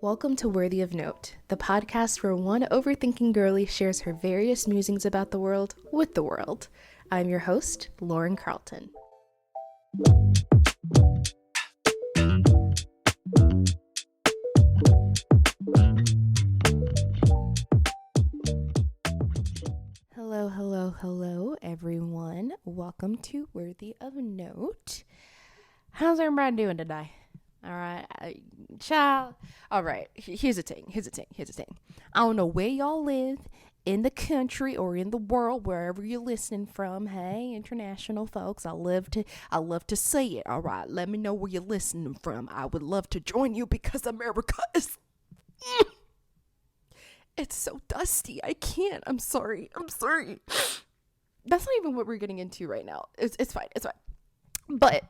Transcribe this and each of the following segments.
Welcome to Worthy of Note, the podcast where one overthinking girlie shares her various musings about the world with the world. I'm your host, Lauren Carlton. Hello, everyone. Welcome to Worthy of Note. How's everybody doing today? All right, child. All right, here's the thing. I don't know where y'all live in the country or in the world, wherever you're listening from. Hey, international folks, I love to see it. All right, let me know where you're listening from. I would love to join you because America is. It's so dusty. I can't. I'm sorry. That's not even what we're getting into right now. It's fine. But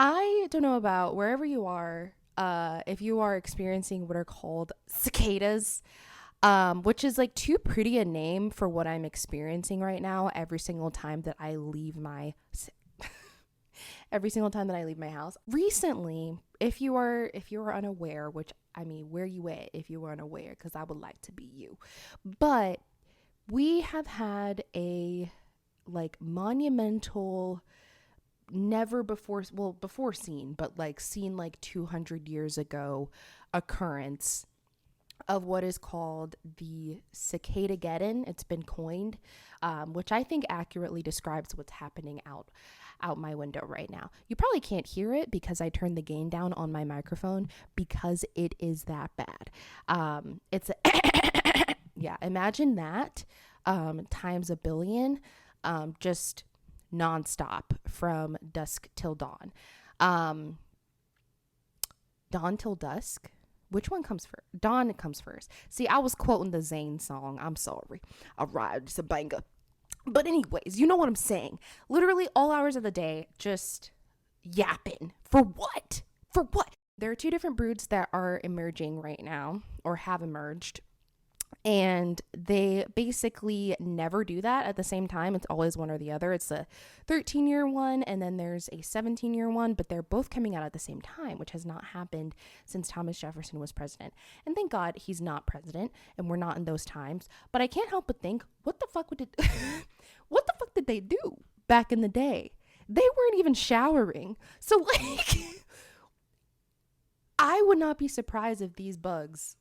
I don't know about wherever you are, if you are experiencing what are called cicadas, which is like too pretty a name for what I'm experiencing right now every single time that I leave my house. Recently, if you are unaware, which I mean, where you at if you are unaware, because I would like to be you. But we have had a like monumental, never before seen, but like seen like 200 years ago occurrence of what is called the cicada-geddon. It's been coined, which I think accurately describes what's happening out my window right now. You probably can't hear it because I turned the gain down on my microphone because it is that bad. It's yeah, imagine that times a billion, just nonstop from dusk till dawn. Dawn till dusk. Which one comes first? Dawn comes first. See, I was quoting the Zayn song. I'm sorry. All right, it's a banger. But anyways, you know what I'm saying. Literally all hours of the day, just yapping. For what? There are two different broods that are emerging right now, or have emerged. And they basically never do that at the same time. It's always one or the other. It's a 13-year one, and then there's a 17-year one, but they're both coming out at the same time, which has not happened since Thomas Jefferson was president. And thank God he's not president, and we're not in those times. But I can't help but think, what the fuck did they do back in the day? They weren't even showering. So like, I would not be surprised if these bugs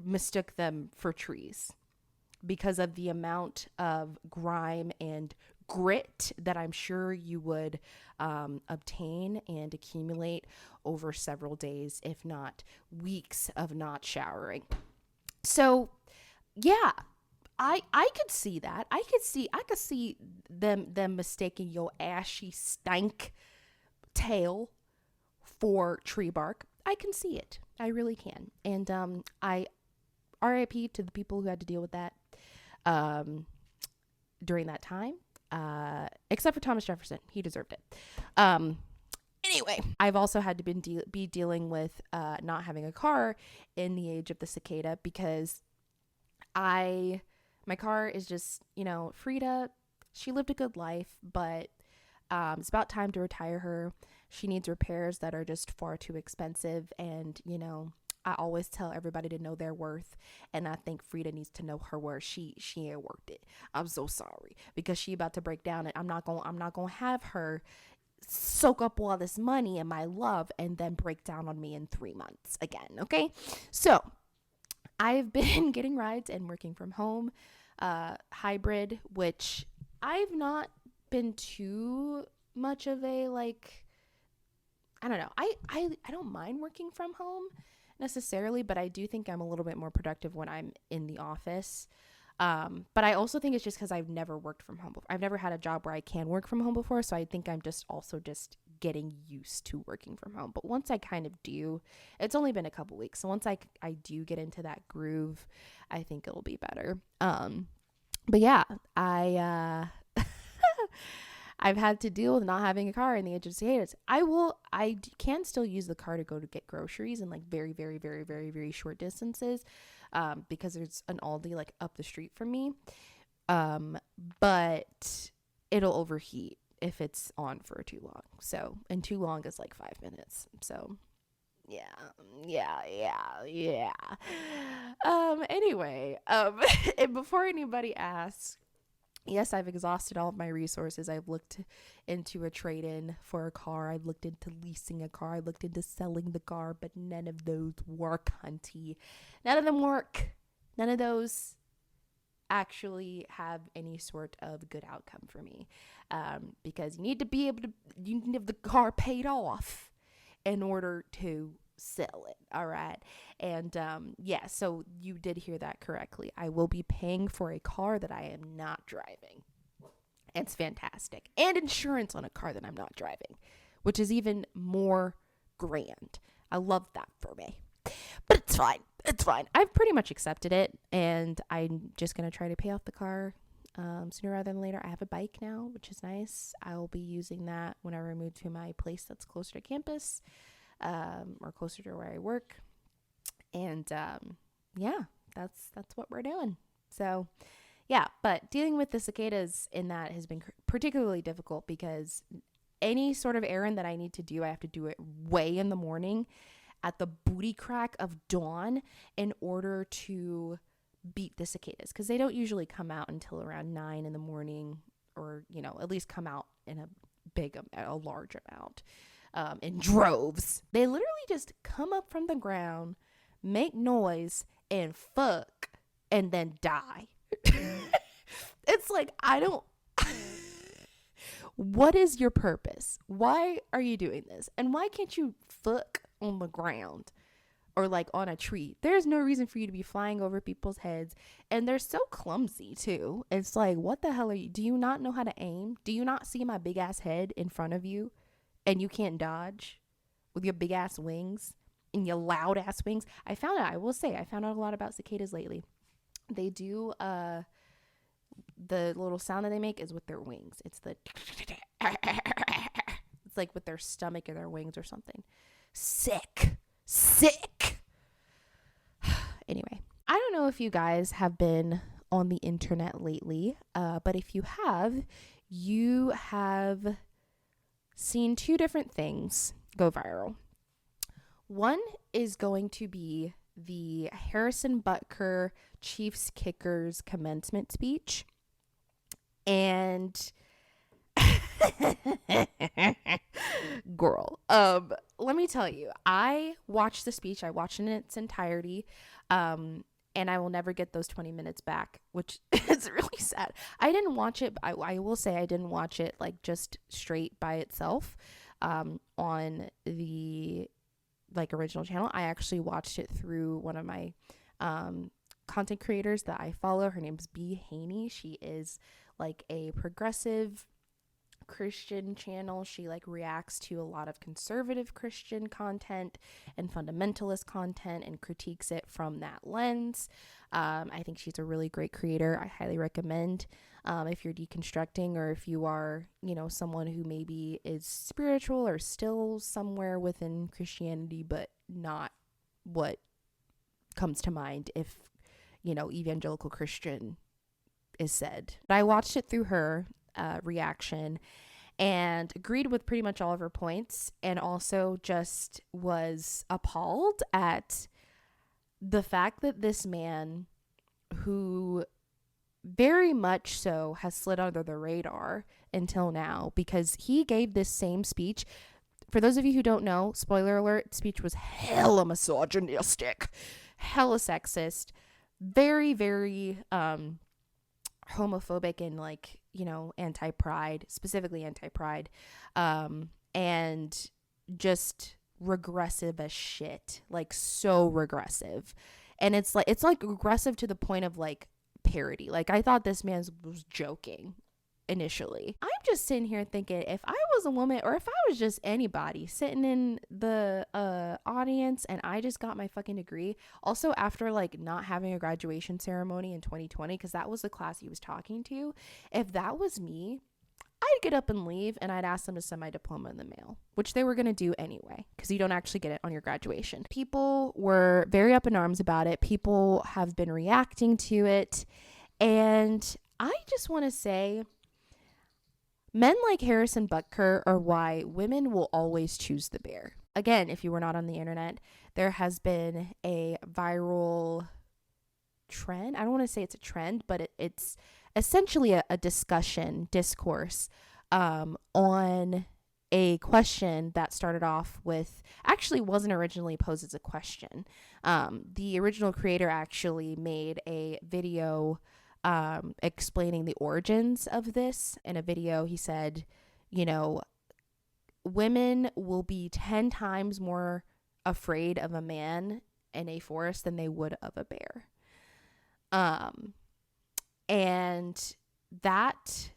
mistook them for trees because of the amount of grime and grit that I'm sure you would obtain and accumulate over several days, if not weeks of not showering. So yeah, I could see that. I could see them mistaking your ashy stank tail for tree bark. I can see it. I really can. And I RIP to the people who had to deal with that during that time, except for Thomas Jefferson. He deserved it. Anyway, I've also had to be dealing with not having a car in the age of the cicada because my car is just, Frida, she lived a good life, but it's about time to retire her. She needs repairs that are just far too expensive, and I always tell everybody to know their worth, and I think Frida needs to know her worth. She ain't worth it. I'm so sorry because she about to break down, and I'm not gonna have her soak up all this money and my love and then break down on me in 3 months again. Okay, so I've been getting rides and working from home, hybrid, which I've not been too much of a like. I don't know. I don't mind working from home necessarily, but I do think I'm a little bit more productive when I'm in the office. But I also think it's just because I've never worked from home before. I've never had a job where I can work from home before, so I think I'm just getting used to working from home. But once I kind of do, it's only been a couple weeks, so once I do get into that groove, I think it'll be better. But yeah, I've had to deal with not having a car in the age of cicadas. I can still use the car to go to get groceries in like very, very, very, very, very short distances, because there's an Aldi like up the street from me. But it'll overheat if it's on for too long. So, and too long is like 5 minutes. So Yeah. Anyway, and before anybody asks, yes, I've exhausted all of my resources. I've looked into a trade-in for a car. I've looked into leasing a car. I looked into selling the car, but none of those work, hunty. None of them work. None of those actually have any sort of good outcome for me, because you need to be able to, you need to have the car paid off in order to sell it. All right. And yeah, so you did hear that correctly. I will be paying for a car that I am not driving. It's fantastic. And insurance on a car that I'm not driving, which is even more grand. I love that for me. But it's fine. It's fine. I've pretty much accepted it, and I'm just going to try to pay off the car sooner rather than later. I have a bike now, which is nice. I'll be using that whenever I move to my place that's closer to campus, or closer to where I work. And yeah, that's what we're doing. So yeah, but dealing with the cicadas in that has been particularly difficult, because any sort of errand that I need to do, I have to do it way in the morning at the booty crack of dawn in order to beat the cicadas, because they don't usually come out until around 9 in the morning, or at least come out in a large amount, in droves. They literally just come up from the ground, make noise, and fuck, and then die. It's like, I don't what is your purpose? Why are you doing this? And why can't you fuck on the ground or like on a tree? There's no reason for you to be flying over people's heads. And they're so clumsy too. It's like, what the hell are you? Do you not know how to aim? Do you not see my big ass head in front of you and you can't dodge with your big ass wings and your loud ass wings? I found out a lot about cicadas lately. They do, the little sound that they make is with their wings. It's it's like with their stomach or their wings or something. Sick. Anyway, I don't know if you guys have been on the internet lately, but if you have, you have seen two different things go viral. One is going to be the Harrison Butker Chiefs kickers commencement speech. And girl, let me tell you, I watched the speech. I watched it in its entirety. And I will never get those 20 minutes back, which is really sad. I didn't watch it. I will say I didn't watch it like just straight by itself, on the like original channel. I actually watched it through one of my content creators that I follow. Her name's B. Haney. She is like a progressive Christian channel. She like reacts to a lot of conservative Christian content and fundamentalist content and critiques it from that lens. I think she's a really great creator. I highly recommend, if you're deconstructing, or if you are, someone who maybe is spiritual or still somewhere within Christianity, but not what comes to mind if, evangelical Christian is said. But I watched it through her reaction and agreed with pretty much all of her points, and also just was appalled at the fact that this man, who very much so has slid under the radar until now, because he gave this same speech. For those of you who don't know, spoiler alert, speech was hella misogynistic, hella sexist, very, very homophobic, and like, anti-pride, specifically anti-pride, and just regressive as shit, like so regressive. And it's like regressive to the point of like parody. Like, I thought this man was joking initially. I'm just sitting here thinking, if I was a woman, or if I was just anybody sitting in the audience and I just got my fucking degree, also after like not having a graduation ceremony in 2020, because that was the class he was talking to, if that was me, I'd get up and leave, and I'd ask them to send my diploma in the mail, which they were going to do anyway, because you don't actually get it on your graduation. People were very up in arms about it. People have been reacting to it. And I just want to say, men like Harrison Butker are why women will always choose the bear. Again, if you were not on the internet, there has been a viral trend. I don't want to say it's a trend, but it's essentially a discourse on a question that started off with, actually wasn't originally posed as a question. The original creator actually made a video explaining the origins of this. In a video, he said, you know, women will be 10 times more afraid of a man in a forest than they would of a bear. And that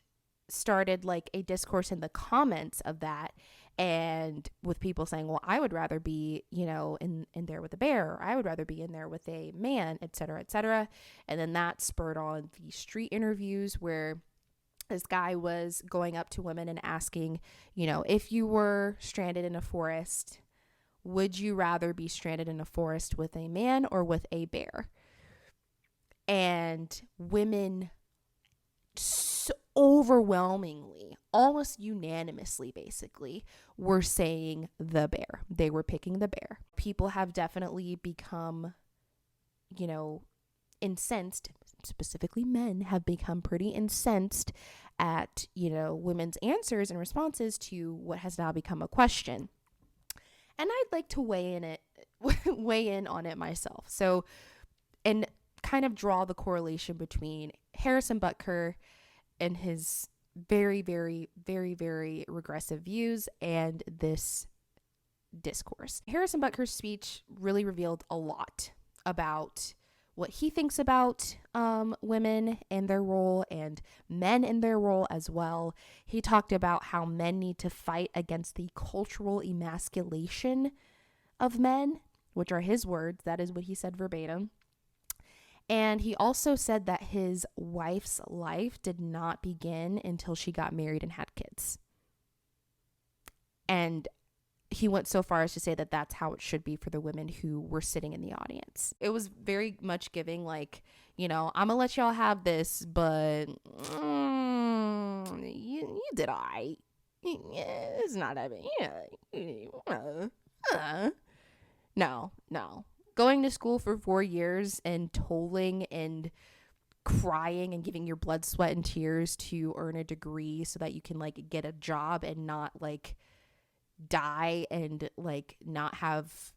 started like a discourse in the comments of that, and with people saying, well, I would rather be, in there with a bear, or I would rather be in there with a man, etc., etc. And then that spurred on the street interviews where this guy was going up to women and asking, if you were stranded in a forest, would you rather be stranded in a forest with a man or with a bear? And women so overwhelmingly, almost unanimously basically, were saying the bear. They were picking the bear. People have definitely become, incensed. Specifically men have become pretty incensed at, women's answers and responses to what has now become a question. And I'd like to weigh in on it myself. So, and kind of draw the correlation between Harrison Butker and his very, very, very, very regressive views and this discourse. Harrison Butker's speech really revealed a lot about what he thinks about women and their role, and men in their role as well. He talked about how men need to fight against the cultural emasculation of men, which are his words. That is what he said verbatim. And he also said that his wife's life did not begin until she got married and had kids. And he went so far as to say that that's how it should be for the women who were sitting in the audience. It was very much giving like, I'm gonna let y'all have this, but you did all right. It's not that bad. No. Going to school for 4 years and tolling and crying and giving your blood, sweat, and tears to earn a degree so that you can like get a job and not like die and like not have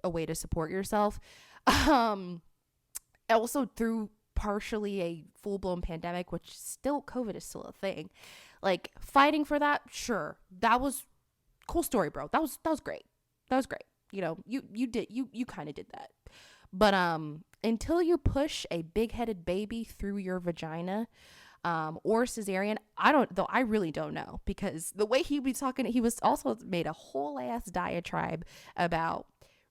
a way to support yourself. Also through partially a full-blown pandemic, which still COVID is still a thing, like fighting for that. Sure, that was cool story, bro. That was great. You kind of did that. But until you push a big-headed baby through your vagina, or cesarean, I really don't know, because the way he was talking, he was also made a whole ass diatribe about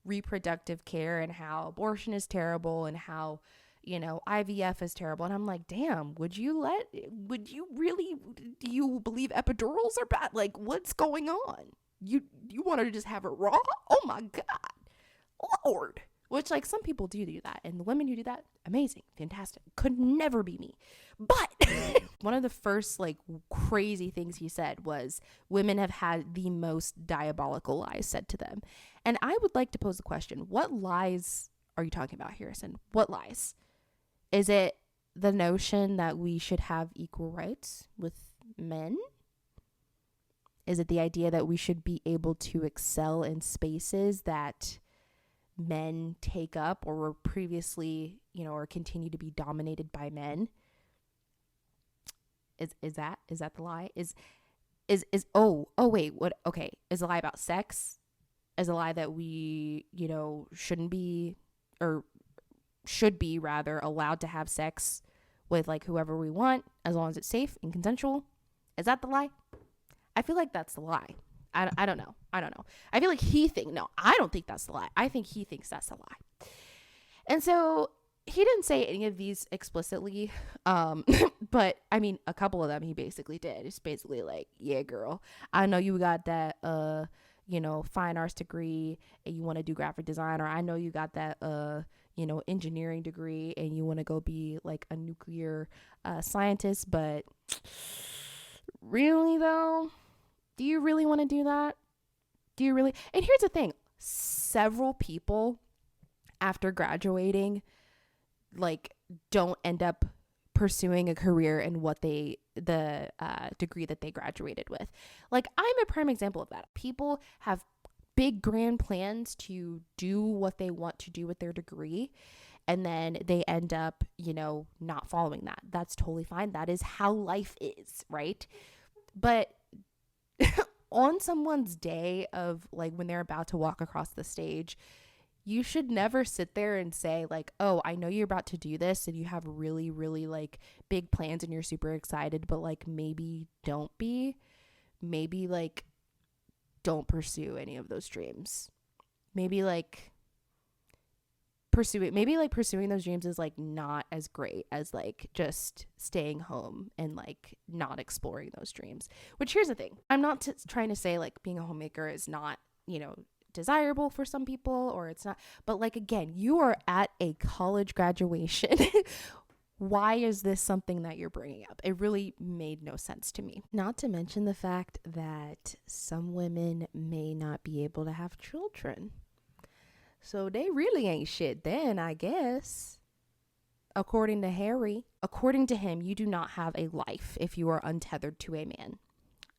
reproductive care and how abortion is terrible and how, IVF is terrible. And I'm like, damn, do you believe epidurals are bad? Like, what's going on? You want her to just have it raw? Oh my God, Lord. Which, like, some people do that, and the women who do that, amazing, fantastic, could never be me. But one of the first like crazy things he said was women have had the most diabolical lies said to them. And I would like to pose the question, what lies are you talking about, Harrison? What lies? Is it the notion that we should have equal rights with men? Is it the idea that we should be able to excel in spaces that men take up or were previously, or continue to be dominated by men? Is that the lie? Is wait, what? Okay, is a lie about sex? Is a lie that we, shouldn't be, or should be rather, allowed to have sex with like whoever we want as long as it's safe and consensual? Is that the lie? I feel like that's the lie. I don't know. I feel like I don't think that's the lie. I think he thinks that's the lie. And so he didn't say any of these explicitly, but I mean, a couple of them he basically did. It's basically like, yeah, girl, I know you got that, fine arts degree and you want to do graphic design, or I know you got that, engineering degree and you want to go be like a nuclear scientist, but really though, do you really want to do that? Do you really? And here's the thing. Several people after graduating, like, don't end up pursuing a career in the degree that they graduated with. Like, I'm a prime example of that. People have big grand plans to do what they want to do with their degree, and then they end up, not following that. That's totally fine. That is how life is, right? But on someone's day of, like, when they're about to walk across the stage, you should never sit there and say, like, oh, I know you're about to do this and you have really, really, like, big plans and you're super excited, but, like, maybe don't be. Maybe, like, don't pursue any of those dreams. Maybe, like, pursuing those dreams is, like, not as great as, like, just staying home and, like, not exploring those dreams. Which, here's the thing. I'm not trying to say, like, being a homemaker is not, desirable for some people, or it's not, but, like, again, you are at a college graduation. Why is this something that you're bringing up? It really made no sense to me. Not to mention the fact that some women may not be able to have children, so they really ain't shit then, I guess. According to Harry, according to him, you do not have a life if you are untethered to a man.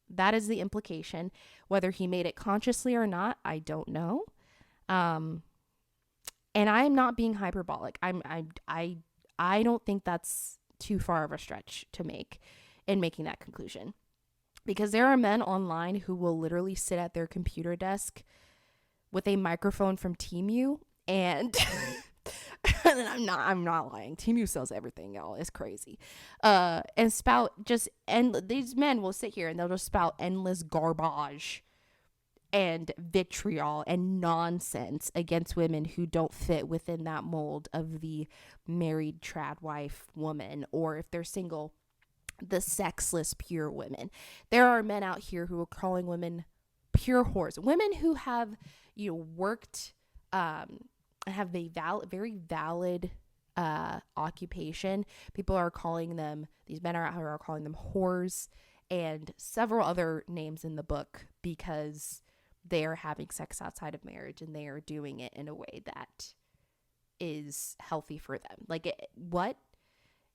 That is the implication. Whether he made it consciously or not, I don't know. And I'm not being hyperbolic. I don't think that's too far of a stretch to make in making that conclusion. Because there are men online who will literally sit at their computer desk with a microphone from Temu and and I'm not lying. Temu sells everything, y'all. It's crazy. And spout these men will sit here and they'll just spout endless garbage and vitriol and nonsense against women who don't fit within that mold of the married trad wife woman, or if they're single, the sexless pure women. There are men out here who are calling women pure whores. Women who have, worked have a very valid occupation. People are calling them, these men are out here are calling them whores and several other names in the book, because they are having sex outside of marriage and they are doing it in a way that is healthy for them. Like, what?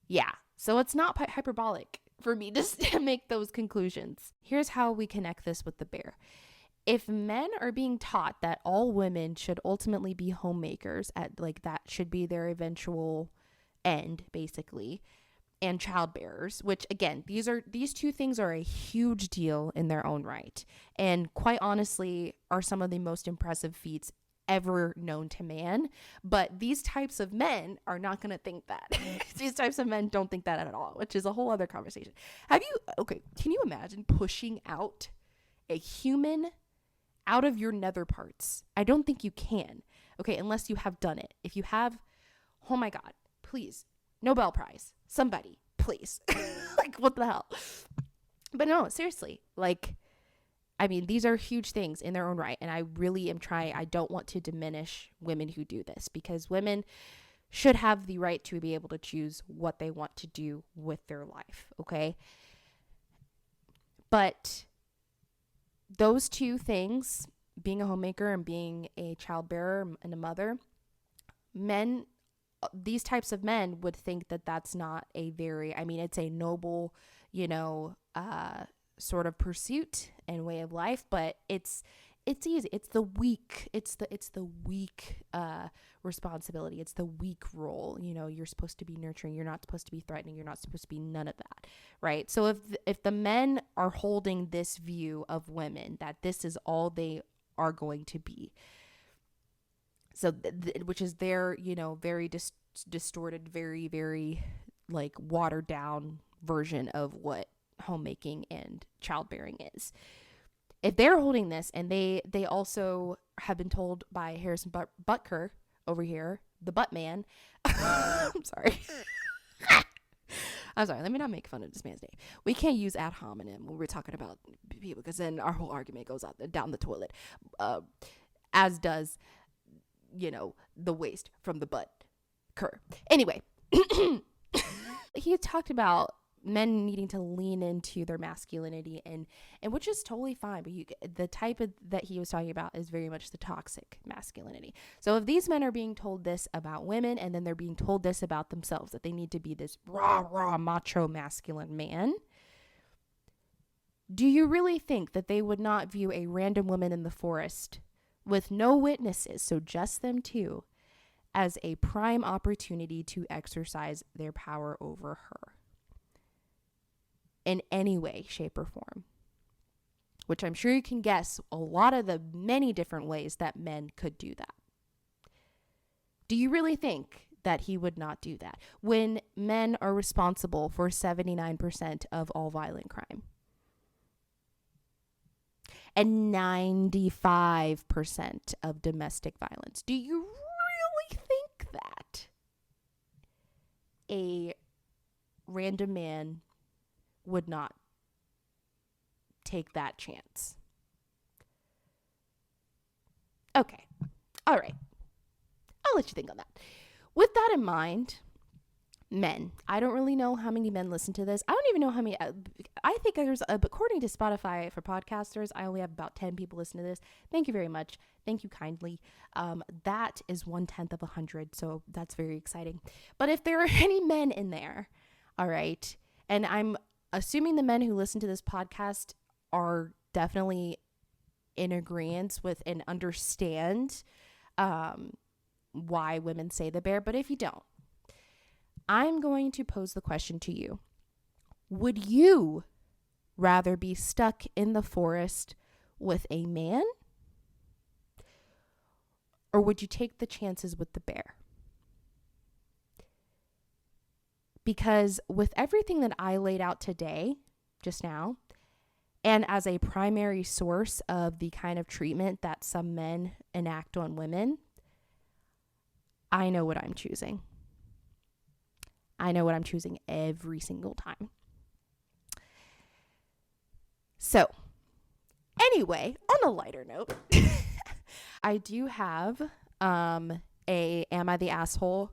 Yeah. So it's not hyperbolic for me to make those conclusions. Here's how we connect this with the bear. If men are being taught that all women should ultimately be homemakers, that should be their eventual end, basically, and childbearers, which, again, these two things are a huge deal in their own right, and quite honestly are some of the most impressive feats ever known to man. But these types of men are not going to think that. These types of men don't think that at all, which is a whole other conversation. Can you imagine pushing out a human out of your nether parts? I don't think you can. Okay, unless you have done it. If you have, oh my God, please, Nobel Prize, somebody, please. Like, what the hell? But no, seriously, like, I mean, these are huge things in their own right. And I really am I don't want to diminish women who do this, because women should have the right to be able to choose what they want to do with their life. Okay. But those two things, being a homemaker and being a childbearer and a mother, these types of men would think that that's not it's a noble, sort of pursuit and way of life, but it's easy. It's the weak responsibility. It's the weak role. You're supposed to be nurturing. You're not supposed to be threatening. You're not supposed to be none of that. Right. So if the men are holding this view of women, that this is all they are going to be, so which is their, very distorted, very, very, like, watered down version of what homemaking and childbearing is. If they're holding this, and they also have been told by Harrison Butker over here, the butt man. I'm sorry. Let me not make fun of this man's name. We can't use ad hominem when we're talking about people, because then our whole argument goes down the toilet. As does, the waste from the butt cur. Anyway, he talked about men needing to lean into their masculinity, and which is totally fine, but the type that he was talking about is very much the toxic masculinity. So if these men are being told this about women, and then they're being told this about themselves, that they need to be this raw macho masculine man, do you really think that they would not view a random woman in the forest with no witnesses, so just them two, as a prime opportunity to exercise their power over her in any way, shape, or form? Which I'm sure you can guess a lot of the many different ways that men could do that. Do you really think that he would not do that when men are responsible for 79% of all violent crime? And 95% of domestic violence. Do you really think that a random man would not take that chance? Okay. All right. I'll let you think on that. With that in mind, men. I don't really know how many men listen to this. I don't even know how many. I think there's, according to Spotify for podcasters, I only have about 10 people listen to this. Thank you very much. Thank you kindly. That is 1/10 of 100. So that's very exciting. But if there are any men in there, all right, and I'm assuming the men who listen to this podcast are definitely in agreement with and understand why women say the bear. But if you don't, I'm going to pose the question to you. Would you rather be stuck in the forest with a man, or would you take the chances with the bear? Because with everything that I laid out today, just now, and as a primary source of the kind of treatment that some men enact on women, I know what I'm choosing. I know what I'm choosing every single time. So, anyway, on a lighter note, I do have a Am I the Asshole,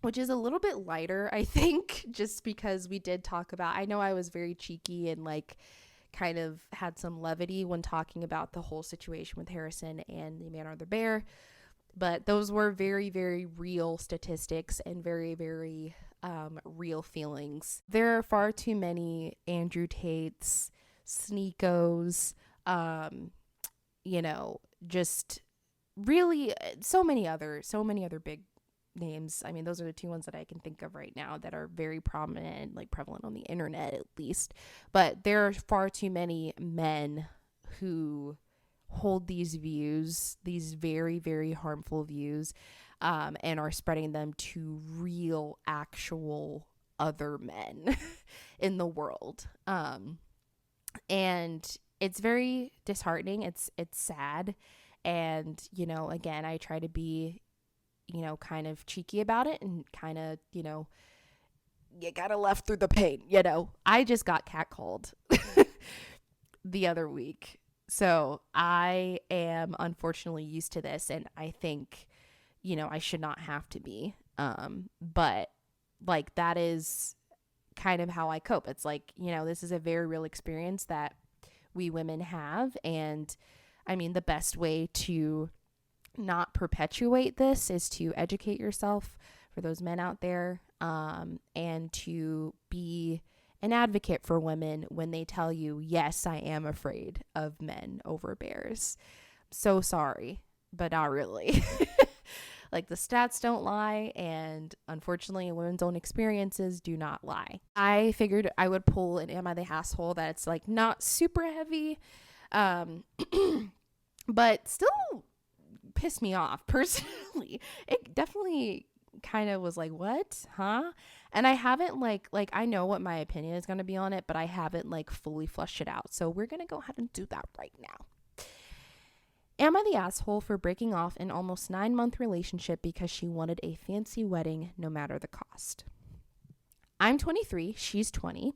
which is a little bit lighter, I think, just because we did talk about, I know I was very cheeky and like kind of had some levity when talking about the whole situation with Harrison and the man or the bear. But those were very, very real statistics and very, very real feelings. There are far too many Andrew Tates, Sneekos, just really so many other big names. I mean, those are the two ones that I can think of right now that are very prominent, like prevalent on the internet at least. But there are far too many men who hold these views, these very, very harmful views, and are spreading them to real, actual other men in the world. And it's very disheartening. It's sad. And, again, I try to be, kind of cheeky about it and kind of, you gotta laugh through the pain, I just got catcalled the other week. So I am unfortunately used to this, and I think, I should not have to be. But like, that is kind of how I cope. It's like, this is a very real experience that we women have. And I mean, the best way to not perpetuate this is to educate yourself, for those men out there, and to be an advocate for women when they tell you, yes, I am afraid of men over bears. So sorry, but not really. Like, the stats don't lie, and unfortunately women's own experiences do not lie. I figured I would pull an Am I the Asshole that's like not super heavy, but still pissed me off personally. It definitely kind of was like, what? Huh? And I haven't like I know what my opinion is going to be on it, but I haven't like fully fleshed it out. So we're going to go ahead and do that right now. Am I the asshole for breaking off an almost 9-month relationship because she wanted a fancy wedding no matter the cost? I'm 23. She's 20.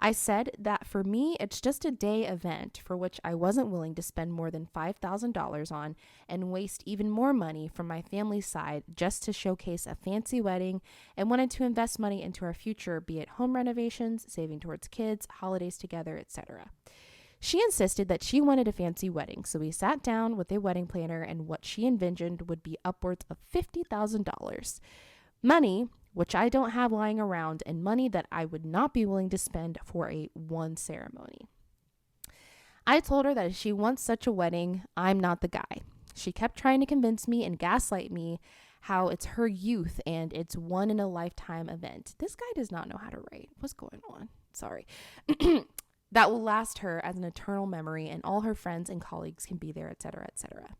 I said that for me, it's just a day event for which I wasn't willing to spend more than $5,000 on and waste even more money from my family's side just to showcase a fancy wedding, and wanted to invest money into our future, be it home renovations, saving towards kids, holidays together, etc. She insisted that she wanted a fancy wedding, so we sat down with a wedding planner, and what she envisioned would be upwards of $50,000. Money which I don't have lying around, and money that I would not be willing to spend for a one ceremony. I told her that if she wants such a wedding, I'm not the guy. She kept trying to convince me and gaslight me how it's her youth and it's one in a lifetime event. This guy does not know how to write. What's going on? Sorry. That will last her as an eternal memory, and all her friends and colleagues can be there, etc., etc.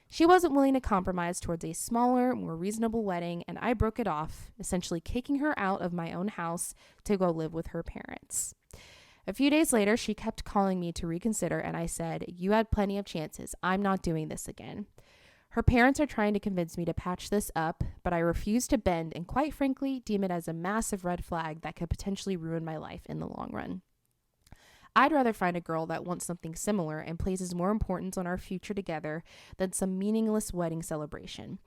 She wasn't willing to compromise towards a smaller, more reasonable wedding, and I broke it off, essentially kicking her out of my own house to go live with her parents. A few days later, she kept calling me to reconsider, and I said, "You had plenty of chances. I'm not doing this again." Her parents are trying to convince me to patch this up, but I refuse to bend and, quite frankly, deem it as a massive red flag that could potentially ruin my life in the long run. I'd rather find a girl that wants something similar and places more importance on our future together than some meaningless wedding celebration.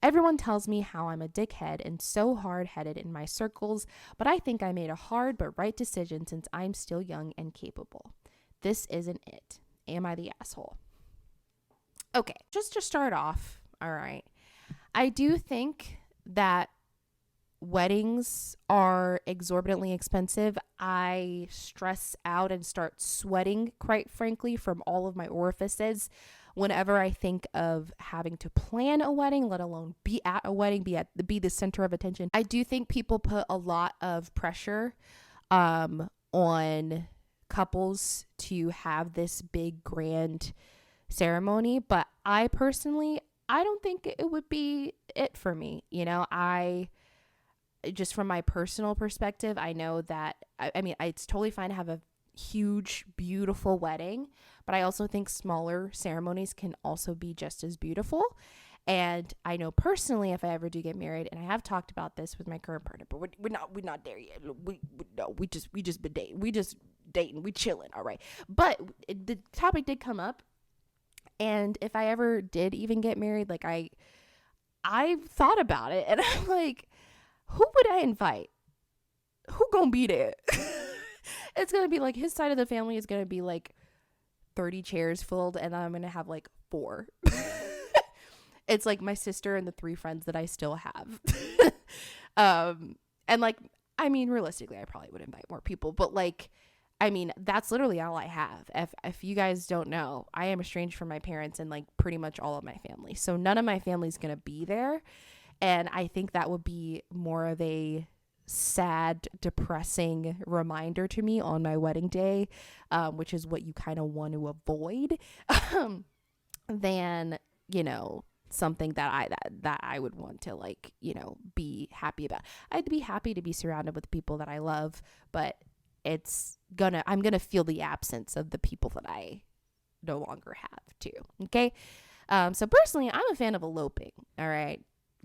Everyone tells me how I'm a dickhead and so hard-headed in my circles, but I think I made a hard but right decision since I'm still young and capable. This isn't it. Am I the asshole? Okay, just to start off, all right, I do think that weddings are exorbitantly expensive. I stress out and start sweating, quite frankly, from all of my orifices whenever I think of having to plan a wedding, let alone be at a wedding, be the center of attention. I do think people put a lot of pressure on couples to have this big grand ceremony, but I personally, I don't think it would be it for me. You know, just from my personal perspective, I know that, I mean, it's totally fine to have a huge, beautiful wedding, but I also think smaller ceremonies can also be just as beautiful. And I know personally, if I ever do get married, and I have talked about this with my current partner, but we're not there yet. We just been dating. We just dating. We chilling. All right. But the topic did come up. And if I ever did even get married, like I've thought about it, and I'm like, who would I invite? Who gonna be there? It's gonna be like his side of the family is gonna be like 30 chairs filled, and I'm gonna have like 4. It's like my sister and the 3 friends that I still have. And like, I mean, realistically, I probably would invite more people, but like, I mean, that's literally all I have. If you guys don't know, I am estranged from my parents and like pretty much all of my family, so none of my family's gonna be there. And I think that would be more of a sad, depressing reminder to me on my wedding day, which is what you kind of want to avoid, than, you know, something that I would want to, like, you know, be happy about. I'd be happy to be surrounded with people that I love, but I'm gonna feel the absence of the people that I no longer have too. Okay. So personally, I'm a fan of eloping. All right.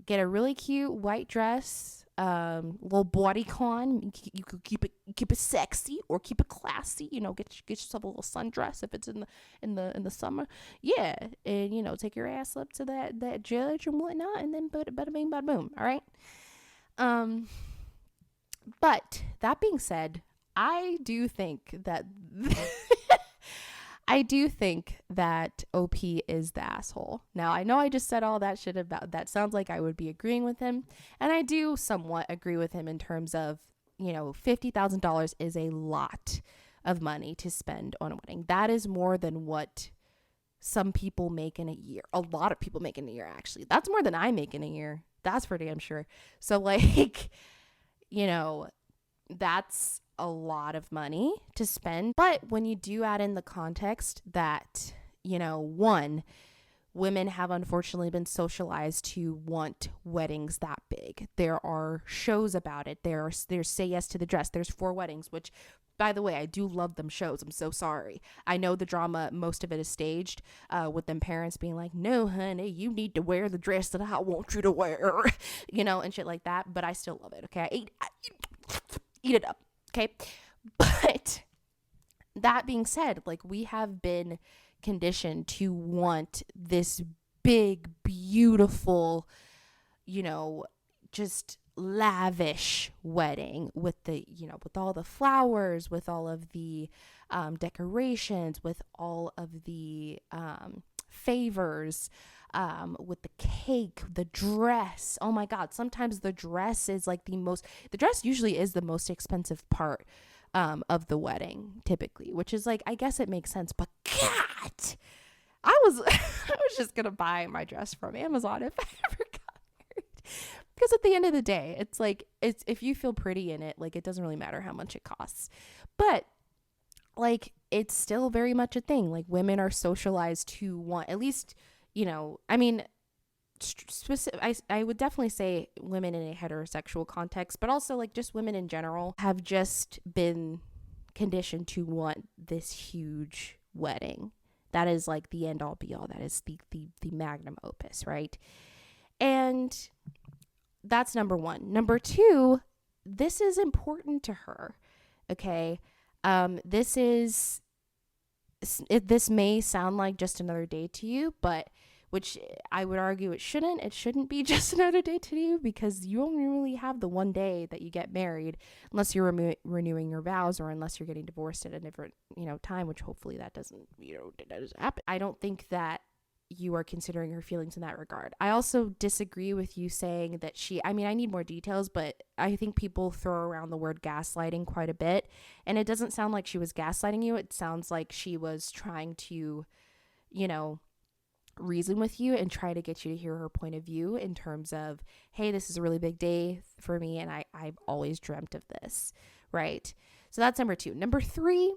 Get a really cute white dress, little bodycon. You could keep it sexy or keep it classy. You know, get yourself a little sundress if it's in the summer. Yeah, and you know, take your ass up to that judge and whatnot, and then bada bing, bada boom. All right. But that being said, I do think that OP is the asshole. Now, I know I just said all that shit about that. Sounds like I would be agreeing with him. And I do somewhat agree with him in terms of, you know, $50,000 is a lot of money to spend on a wedding. That is more than what some people make in a year. A lot of people make in a year, actually. That's more than I make in a year. That's for damn sure. So, like, you know, that's a lot of money to spend. But when you do add in the context that, you know, one, women have unfortunately been socialized to want weddings that big. There are shows about it. There's Say Yes to the Dress. There's 4 Weddings, which, by the way, I do love them shows. I'm so sorry. I know the drama, most of it is staged, with them parents being like, "No, honey, you need to wear the dress that I want you to wear," you know, and shit like that. But I still love it. Okay. I eat it up. Okay. But that being said, like, we have been conditioned to want this big, beautiful, you know, just lavish wedding with the, with all the flowers, with all of the decorations, with all of the favors, with the cake, the dress. Oh my God. Sometimes the dress is like the dress usually is the most expensive part of the wedding, typically, which is like, I guess it makes sense, but God, I was just gonna buy my dress from Amazon if I ever got married, because at the end of the day, it's like, it's, if you feel pretty in it, like, it doesn't really matter how much it costs. But like, it's still very much a thing. Like, women are socialized to want, at least, I mean, I would definitely say women in a heterosexual context, but also like just women in general have just been conditioned to want this huge wedding. That is like the end all be all. That is the magnum opus, right? And that's number one. Number two, this is important to her. Okay. This may sound like just another day to you, but which I would argue it shouldn't. It shouldn't be just another day to you, because you only really have the one day that you get married, unless you're renewing your vows, or unless you're getting divorced at a different, time, which hopefully that doesn't happen. I don't think that you are considering her feelings in that regard. I also disagree with you saying that I need more details, but I think people throw around the word gaslighting quite a bit, and it doesn't sound like she was gaslighting you. It sounds like she was trying to, reason with you and try to get you to hear her point of view in terms of, hey, this is a really big day for me, and I've always dreamt of this, right? So that's number two. Number three,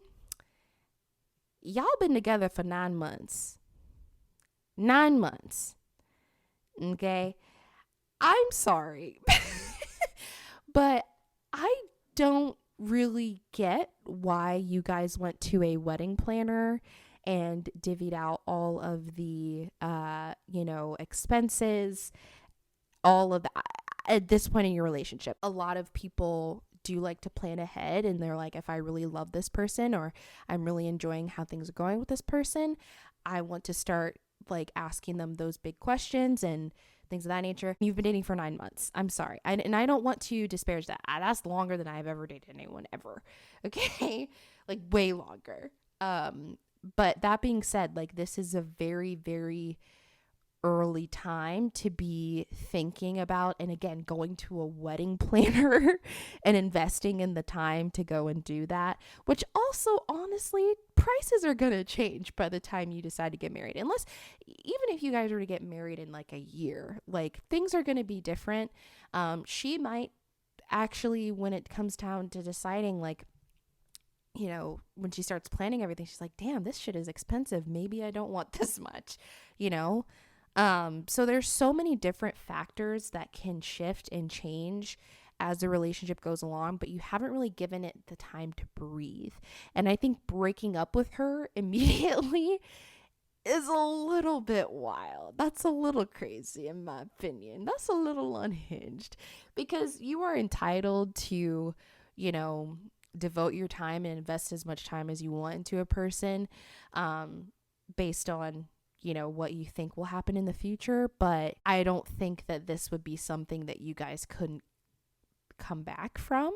y'all been together for 9 months. 9 months. Okay? I'm sorry. But I don't really get why you guys went to a wedding planner and divvied out all of the, expenses, all of that at this point in your relationship. A lot of people do like to plan ahead, and they're like, if I really love this person, or I'm really enjoying how things are going with this person, I want to start like asking them those big questions and things of that nature. You've been dating for 9 months. I'm sorry. And I don't want to disparage that. That's longer than I've ever dated anyone ever. Okay. Like, way longer. But that being said, like, this is a very, very early time to be thinking about, and again, going to a wedding planner and investing in the time to go and do that, which also, honestly, prices are going to change by the time you decide to get married. Unless, even if you guys were to get married in like a year, like, things are going to be different. She might actually, when it comes down to deciding, like, when she starts planning everything, she's like, damn, this shit is expensive. Maybe I don't want this much, So there's so many different factors that can shift and change as the relationship goes along, but you haven't really given it the time to breathe. And I think breaking up with her immediately is a little bit wild. That's a little crazy, in my opinion. That's a little unhinged, because you are entitled to, devote your time and invest as much time as you want into a person, based on, what you think will happen in the future. But I don't think that this would be something that you guys couldn't come back from.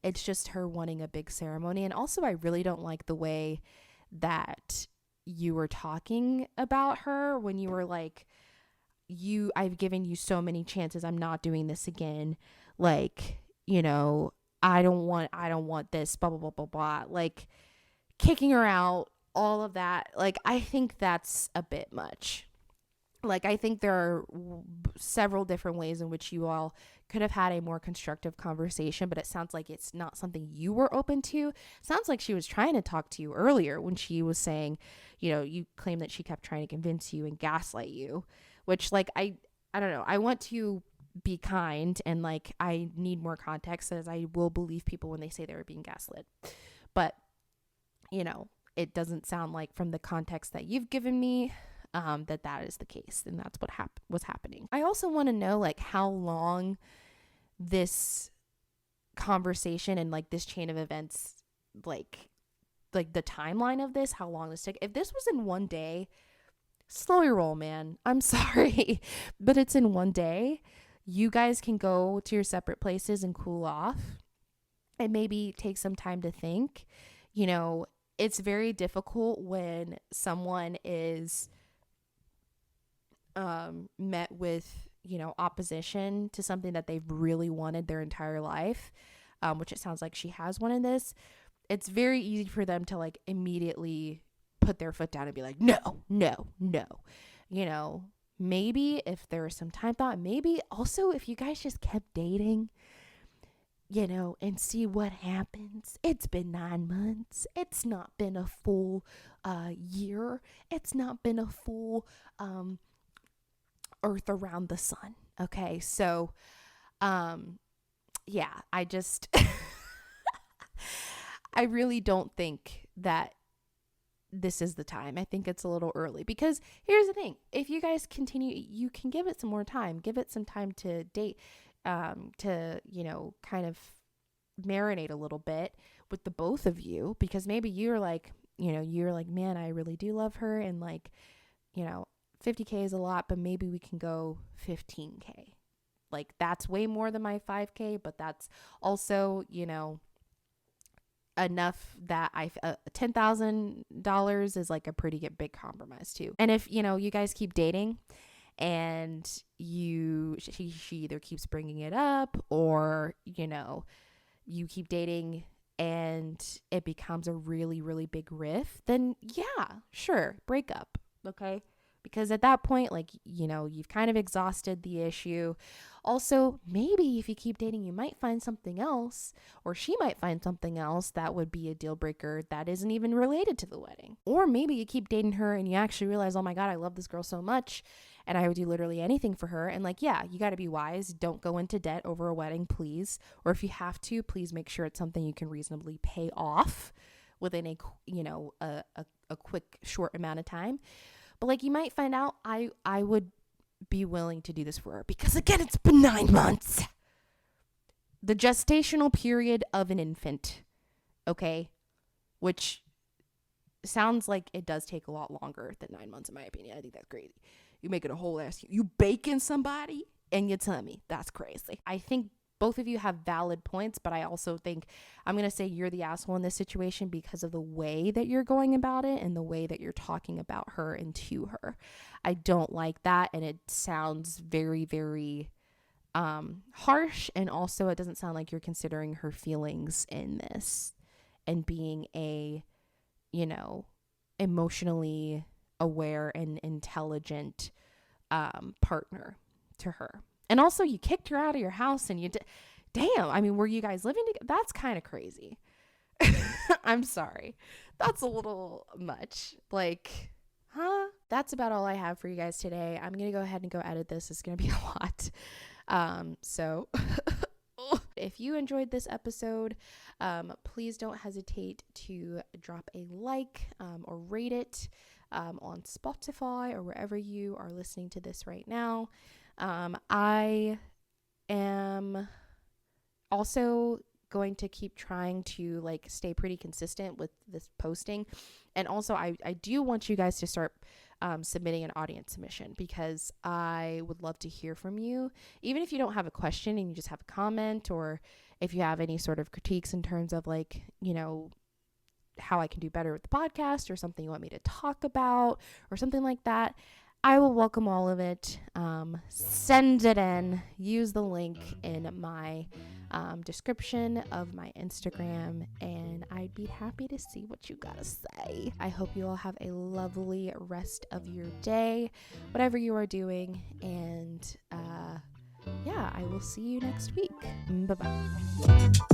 It's just her wanting a big ceremony. And also, I really don't like the way that you were talking about her when you were like, I've given you so many chances. I'm not doing this again. Like, I don't want this, blah, blah, blah, blah, blah. Like, kicking her out, all of that. Like, I think that's a bit much. Like, I think there are several different ways in which you all could have had a more constructive conversation, but it sounds like it's not something you were open to. Sounds like she was trying to talk to you earlier when she was saying, you claim that she kept trying to convince you and gaslight you, which, like, I don't know. I want to be kind, and like, I need more context, as I will believe people when they say they were being gaslit. But it doesn't sound like, from the context that you've given me, that is the case, and that's what was happening. I also want to know, like, how long this conversation and like this chain of events like the timeline of this, how long this took. If this was in one day, slow your roll, man. I'm sorry, but it's in one day. You guys can go to your separate places and cool off and maybe take some time to think. You know, it's very difficult when someone is met with, you know, opposition to something that they've really wanted their entire life, which it sounds like she has wanted this. It's very easy for them to like immediately put their foot down and be like, no, no, no. You know, maybe if there was some time thought, maybe also if you guys just kept dating, you know, and see what happens. It's been 9 months. It's not been a full year. It's not been a full earth around the sun. Okay, so yeah, I just I really don't think that this is the time. I think it's a little early, because here's the thing. If you guys continue, you can give it some more time. Give it some time to date, to, you know, kind of marinate a little bit with the both of you, because maybe you're like, man, I really do love her, and like, you know, 50K is a lot, but maybe we can go 15K. Like, that's way more than my 5K, but that's also, you know, enough that $10,000 is like a pretty big compromise too. And if, you know, you guys keep dating and she either keeps bringing it up, or, you know, you keep dating and it becomes a really, really big rift, then yeah, sure, break up. Okay. Because at that point, like, you know, you've kind of exhausted the issue. Also, maybe if you keep dating, you might find something else, or she might find something else that would be a deal breaker that isn't even related to the wedding. Or maybe you keep dating her and you actually realize, oh my God, I love this girl so much and I would do literally anything for her. And like, yeah, you got to be wise. Don't go into debt over a wedding, please. Or if you have to, please make sure it's something you can reasonably pay off within a, you know, a quick, short amount of time. But like, you might find out I would be willing to do this for her, because again, it's been 9 months. The gestational period of an infant. Okay. Which sounds like it does take a lot longer than 9 months, in my opinion. I think that's crazy. You make it a whole ass, you baking somebody and you tell me that's crazy. I think both of you have valid points, but I also think I'm going to say you're the asshole in this situation because of the way that you're going about it and the way that you're talking about her and to her. I don't like that. And it sounds very, very harsh. And also it doesn't sound like you're considering her feelings in this and being a, you know, emotionally aware and intelligent partner to her. And also, you kicked her out of your house, and damn, I mean, were you guys living together? That's kind of crazy. I'm sorry. That's a little much. Like, huh? That's about all I have for you guys today. I'm going to go ahead and go edit this. It's going to be a lot. So if you enjoyed this episode, please don't hesitate to drop a like or rate it on Spotify or wherever you are listening to this right now. I am also going to keep trying to like stay pretty consistent with this posting. And also I do want you guys to start submitting an audience submission, because I would love to hear from you. Even if you don't have a question and you just have a comment, or if you have any sort of critiques in terms of like, you know, how I can do better with the podcast, or something you want me to talk about, or something like that, I will welcome all of it. Send it in. Use the link in my description of my Instagram, and I'd be happy to see what you gotta say. I hope you all have a lovely rest of your day, whatever you are doing, and yeah, I will see you next week. Bye-bye.